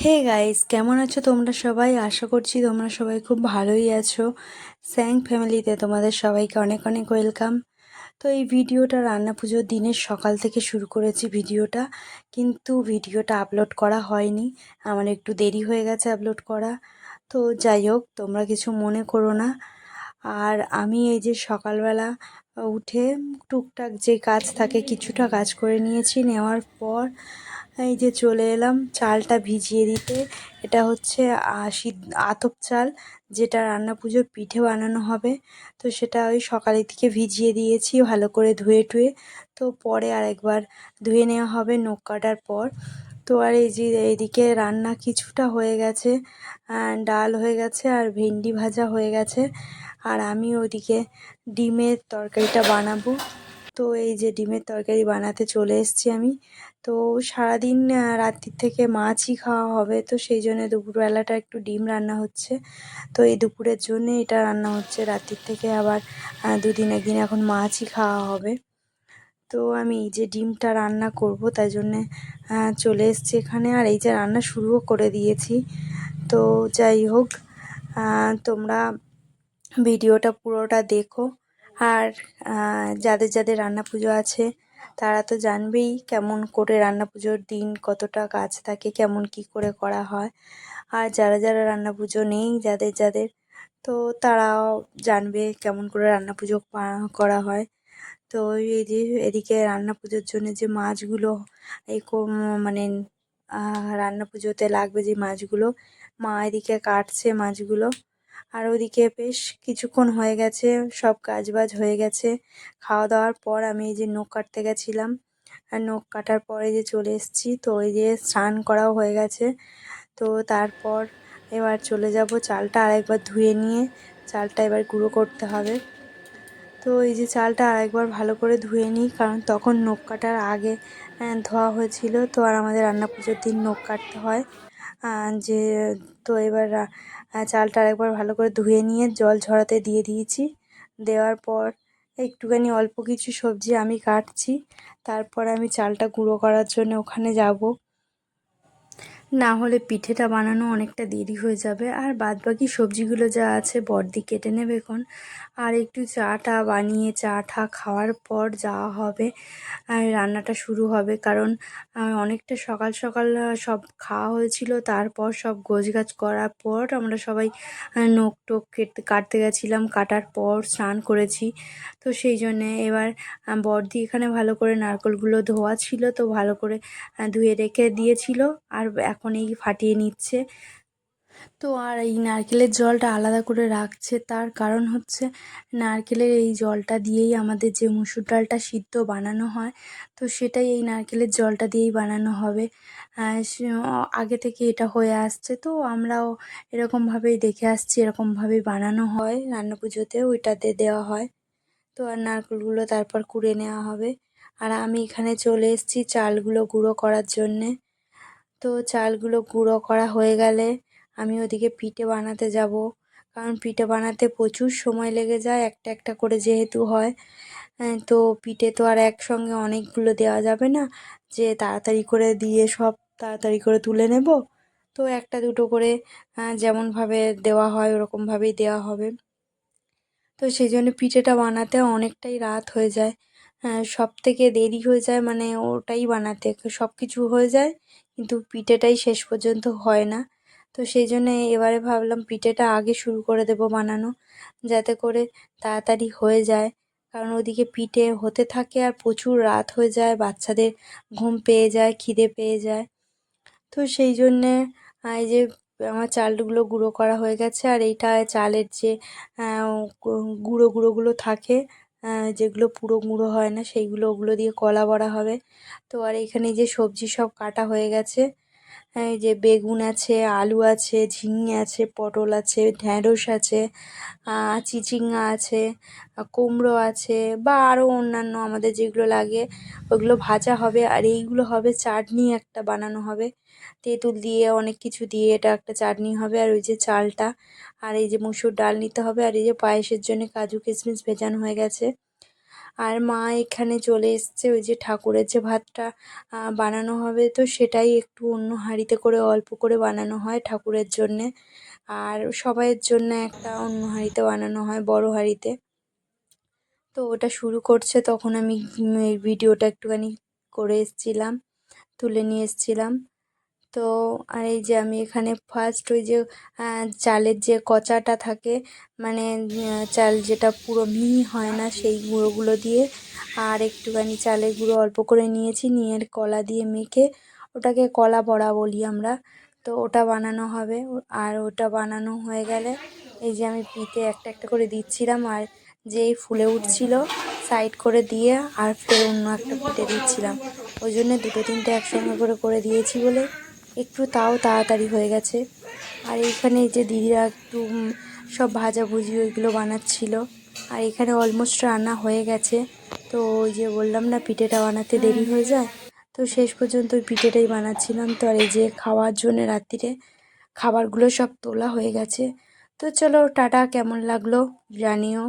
Hey guys, কেমন আছো তোমরা সবাই? আশা করছি তোমরা সবাই খুব ভালোই আছো। স্যাং ফ্যামিলিতে তোমাদের সবাইকে অনেক অনেক ওয়েলকাম। তো এই ভিডিওটা রান্না পুজোর দিনের সকাল থেকে শুরু করেছি ভিডিওটা, কিন্তু ভিডিওটা আপলোড করা হয়নি। আমার একটু দেরি হয়ে গেছে আপলোড করা। তো যাই হোক, তোমরা কিছু মনে করো না। আর আমি এই যে সকালবেলা উঠে টুকটাক যে কাজ থাকে কিছুটা কাজ করে নিয়েছি, নেওয়ার পর এই যে চলে এলাম চালটা ভিজিয়ে দিতে। এটা হচ্ছে আতপ চাল, যেটা রান্না পুজোর পিঠে বানানো হবে। তো সেটা ওই সকালের দিকে ভিজিয়ে দিয়েছি ভালো করে ধুয়ে টুয়ে। তো পরে আরেকবার ধুয়ে নেওয়া হবে নখ কাটার পর। তো আর এই যে এইদিকে রান্না কিছুটা হয়ে গেছে, ডাল হয়ে গেছে আর ভেন্ডি ভাজা হয়ে গেছে। আর আমি ওইদিকে ডিমের তরকারিটা বানাবো। তো এই যে ডিমের তরকারি বানাতে চলে এসেছি আমি। তো সারাদিন রাত্রির থেকে মাছই খাওয়া হবে, তো সেই জন্য দুপুরবেলাটা একটু ডিম রান্না হচ্ছে। তো এই দুপুরের জন্য এটা রান্না হচ্ছে, রাত্রির থেকে আবার দুদিন একদিন এখন মাছই খাওয়া হবে। তো আমি এই যে ডিমটা রান্না করব তাই জন্যে চলে এসেছি এখানে, আর এই যে রান্না শুরুও করে দিয়েছি। তো যাই হোক, তোমরা ভিডিওটা পুরোটা দেখো। আর যাদের যাদের রান্না পুজো আছে তারা তো জানবেই কেমন করে রান্না পুজোর দিন কতটা কাজ থাকে, কেমন কি করে করা হয়। আর যারা যারা রান্না পুজো নেই যাদের যাদের, তো তারাও জানবে কেমন করে রান্না পুজো করা হয়। তো এই যে এদিকে রান্না পুজোর জন্য যে মাছগুলো মানে রান্না পুজোতে লাগবে যে মাছগুলো, মা এদিকে কাটছে মাছগুলো। আর ওদিকে বেশ কিছুক্ষণ হয়ে গেছে, সব কাজবাজ হয়ে গেছে। খাওয়া দাওয়ার পর আমি এই যে নখ কাটতে গেছিলাম, আর নখ কাটার পরে যে চলে এসেছি। তো ওই যে স্নান করাও হয়ে গেছে। তো তারপর এবার চলে যাব চালটা আরেকবার ধুয়ে নিয়ে, চালটা এবার গুঁড়ো করতে হবে। তো এই যে চালটা আরেকবার ভালো করে ধুয়ে নিই, কারণ তখন নখ কাটার আগে ধোয়া হয়েছিল। তো আর আমাদের রান্না পুজোর দিন নখ কাটতে হয় যে। তো এবার চালটা আরেকবার ভালো করে ধুয়ে নিয়ে জল ঝরাতে দিয়ে দিয়েছি। দেওয়ার পর একটুখানি অল্প কিছু সবজি আমি কাটছি, তারপর আমি চালটা গুঁড়ো করার জন্য ওখানে যাব। না হলে পিঠেটা বানানো অনেকটা দেরি হয়ে যাবে। আর বাদবাকি সবজিগুলো যা আছে বড়দি কেটে নেবে এখন। আর একটু চাটা বানিয়ে চা টা খাওয়ার পর যাওয়া হবে, আর রান্নাটা শুরু হবে। কারণ অনেকটা সকাল সকাল সব খাওয়া হয়েছিল, তারপর সব গোছগাছ করার পর আমরা সবাই নখ টোক কাটতে গেছিলাম। কাটার পর স্নান করেছি। তো সেই জন্যে এবার বড়দি এখানে ভালো করে নারকেলগুলো ধোয়া ছিল, তো ভালো করে ধুয়ে রেখে দিয়েছিল। আর এখন এই ফাটিয়ে নিচ্ছে। তো আর এই নারকেলের জলটা আলাদা করে রাখছে, তার কারণ হচ্ছে নারকেলের এই জলটা দিয়েই আমাদের যে মুসুর ডালটা সিদ্ধ বানানো হয়, তো সেটাই এই নারকেলের জলটা দিয়েই বানানো হবে। আগে থেকে এটা হয়ে আসছে, তো আমরাও এরকমভাবেই দেখে আসছি, এরকমভাবেই বানানো হয় রান্না পুজোতে, ওইটাতে দেওয়া হয়। তো আর নারকেলগুলো তারপর কুড়ে নেওয়া হবে। আর আমি এখানে চলে এসেছি চালগুলো গুঁড়ো করার জন্যে। তো চালগুলো গুঁড়ো করা হয়ে গেলে আমি ওদিকে পিঠে বানাতে যাব। কারণ পিঠে বানাতে প্রচুর সময় লেগে যায়, একটা একটা করে যেহেতু হয়। তো পিঠে তো আর একসঙ্গে অনেকগুলো দেওয়া যাবে না, যে তাড়াতাড়ি করে দিয়ে সব তাড়াতাড়ি করে তুলে নেব। তো একটা দুটো করে যেমনভাবে দেওয়া হয় ওরকমভাবেই দেওয়া হবে। তো সেই জন্য পিঠেটা বানাতে অনেকটাই রাত হয়ে যায়। সব থেকে দেরি হয়ে যায় মানে ওটাই বানাতে, সব কিছু হয়ে যায় কিন্তু পিঠেটাই শেষ পর্যন্ত হয় না। তো সেই জন্যে এবারে ভাবলাম পিঠেটা আগে শুরু করে দেবো বানানো, যাতে করে তাড়াতাড়ি হয়ে যায়। কারণ ওদিকে পিঠে হতে থাকে আর প্রচুর রাত হয়ে যায়, বাচ্চাদের ঘুম পেয়ে যায়, খিদে পেয়ে যায়। তো সেই জন্যে এই যে আমার চালগুলো গুঁড়ো করা হয়ে গেছে। আর এইটা চালের যে গুঁড়োগুলো থাকে, যেগুলো পুরো গুঁড়ো হয় না সেইগুলো, ওগুলো দিয়ে কলা বড়া হবে। তো আর এখানে যে সবজি সব কাটা হয়ে গেছে, এই যে বেগুন আছে, আলু আছে, ঝিঙে আছে, পটল আছে, ঢ্যাঁড়স আছে, চিচিঙ্গা আছে, কুমড়ো আছে, বা আরও অন্যান্য আমাদের যেগুলো লাগে ওগুলো ভাজা হবে। আর এইগুলো হবে চাটনি একটা বানানো হবে, তেঁতুল দিয়ে অনেক কিছু দিয়ে এটা একটা চাটনি হবে। আর ওই যে চালটা, আর এই যে মুসুর ডাল নিতে হবে, আর এই যে পায়েসের জন্য কাজু কিশমিশ ভেজানো হয়ে গেছে। আর মা এখানে চলে এসছে, ওই যে ঠাকুরের যে ভাতটা বানানো হবে, তো সেটাই একটু অন্য হাঁড়িতে করে অল্প করে বানানো হয় ঠাকুরের জন্যে, আর সবাইয়ের জন্য একটা অন্য হাঁড়িতে বানানো হয়, বড় হাঁড়িতে। তো ওটা শুরু করছে, তখন আমি এই ভিডিওটা একটুখানি করে এসছিলাম, তুলে নিয়ে এসছিলাম। তো আর এই যে আমি এখানে ফার্স্ট ওই যে চালের যে কচাটা থাকে, মানে চাল যেটা পুরো মিহি হয় না, সেই গুঁড়োগুলো দিয়ে আর একটুখানি চালের গুঁড়ো অল্প করে নিয়েছি, নিয়ে কলা দিয়ে মেখে, ওটাকে কলা বড়া বলি আমরা। তো ওটা বানানো হবে, আর ওটা বানানো হয়ে গেলে এই যে আমি পিঠে একটা একটা করে দিচ্ছিলাম, আর যেই ফুলে উঠছিল সাইড করে দিয়ে আর ফের অন্য একটা পিঠে দিচ্ছিলাম। ওই জন্য দুটো তিনটে একসঙ্গে করে করে দিয়েছি বলে একটু তাও তাড়াতাড়ি হয়ে গেছে। আর এইখানে এই যে দিদিরা একটু সব ভাজাভুজি ওইগুলো বানাচ্ছিল, আর এখানে অলমোস্ট রান্না হয়ে গেছে। তো ওই যে বললাম না পিঠেটা বানাতে দেরি হয়ে যায়, তো শেষ পর্যন্ত ওই পিঠেটাই বানাচ্ছিলাম। তো আর এই যে খাওয়ার জন্য রাত্রিরে খাবারগুলো সব তোলা হয়ে গেছে। তো চলো টাটা, কেমন লাগলো জানিও।